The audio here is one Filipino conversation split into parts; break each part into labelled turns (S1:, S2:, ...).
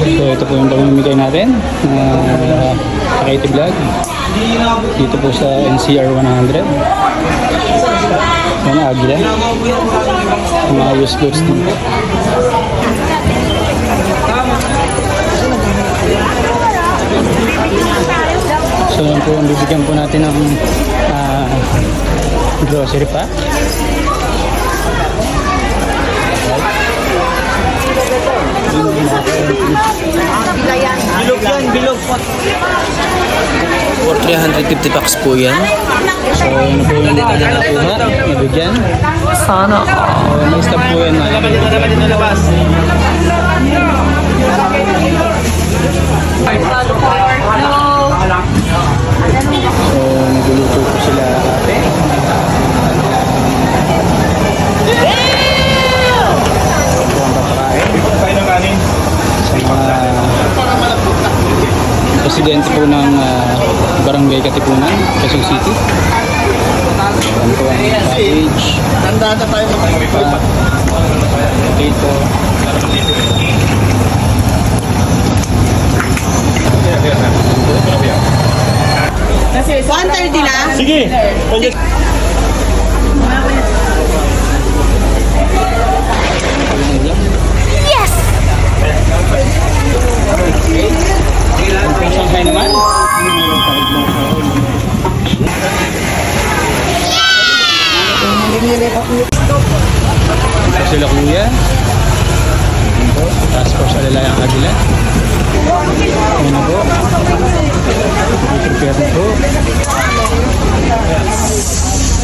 S1: So ito po yung pamimigay natin. Pakiti Vlog. Dito po sa NCR 100. Yan, Agila. Mga used goods din po. So yan po, bibigyan po natin ng grocery pack.
S2: Bilog yan, bilog po. For 350 bucks po yan.
S1: So yun po yung nakuha, ibigyan.
S2: Sana.
S1: May stop po yan. So nagluluto po sila ate. Presidente po ng Barangay Katipunan, Quezon City. Yan po ang package.
S2: Tandaan na tayo
S1: Dito.
S2: Kasi 130 na?
S3: Sige.
S1: Yes! Shanghai naman. Ito sila kuya. Task Force Alalayang Agila. Ano na po? Prepare na po.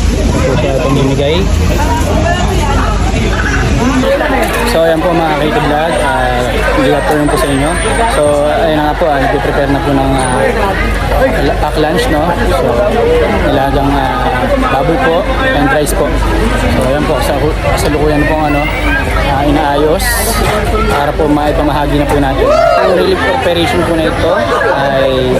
S1: Ito po siya pamimigay. So ayan po mga Creative Vlog, good afternoon po sa inyo. So ayun na nga po, nag-prepare na po ng pack lunch, no? So nilagang baboy po and rice po. So ayan po, sa lukuyan po inaayos para po maipamahagi na po natin. Ang relief operation po na ito ay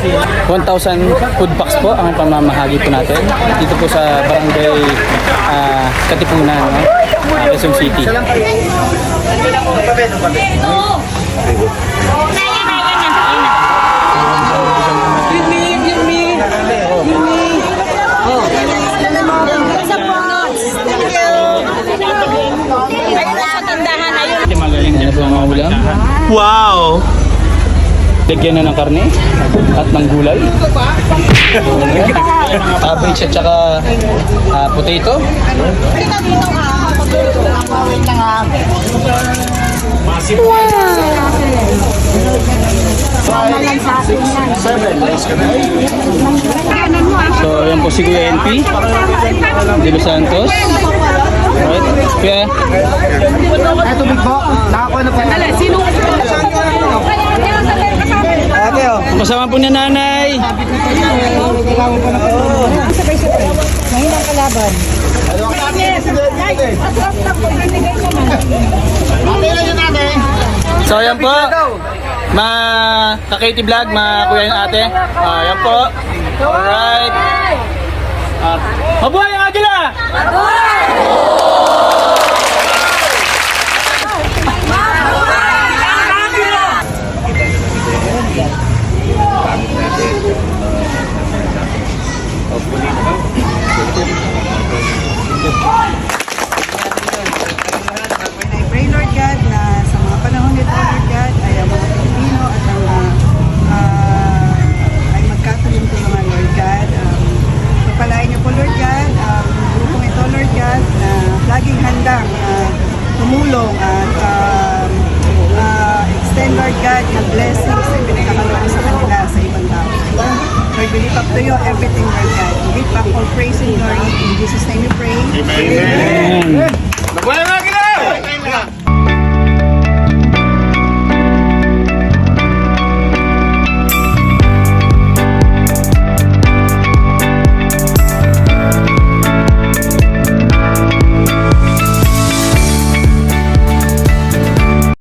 S1: 1,000 food packs po ang pamamahagi po natin dito po sa Barangay Katipunan, no? Quezon City. Magaling na po ang ulam.
S3: Wow!
S1: Lagyan na ng karne at ng gulay. Cabbage at saka potato. So yan po si Kuya NP De Los Santos. Alright, Kuya.
S2: Ito big po. Nakakuha na po. Sino? Ate oh.
S1: Kasama po niya nanay.
S4: Sabay-sabay. Mahinang kalaban.
S1: So yan po. Ka-Katie Vlog, kuya yung ate. Yan po. Alright. Mabuhay ang Agila!
S4: I pray, Lord God, na sa mga panahon nito, Lord God, ay ang mga Pilipino at ang ay magkatulong-tulungan, Lord God. Pagpalain niyo po, Lord God, ang grupong ito, Lord God, na laging handang tumulong at extend, Lord God, na blessings na pinagkakaroon sa kanila sa ibang tao. Lord, we lift up to you everything, Lord God. We give back all praise and glory. In Jesus' name we pray.
S1: Amen.
S3: Mabuhay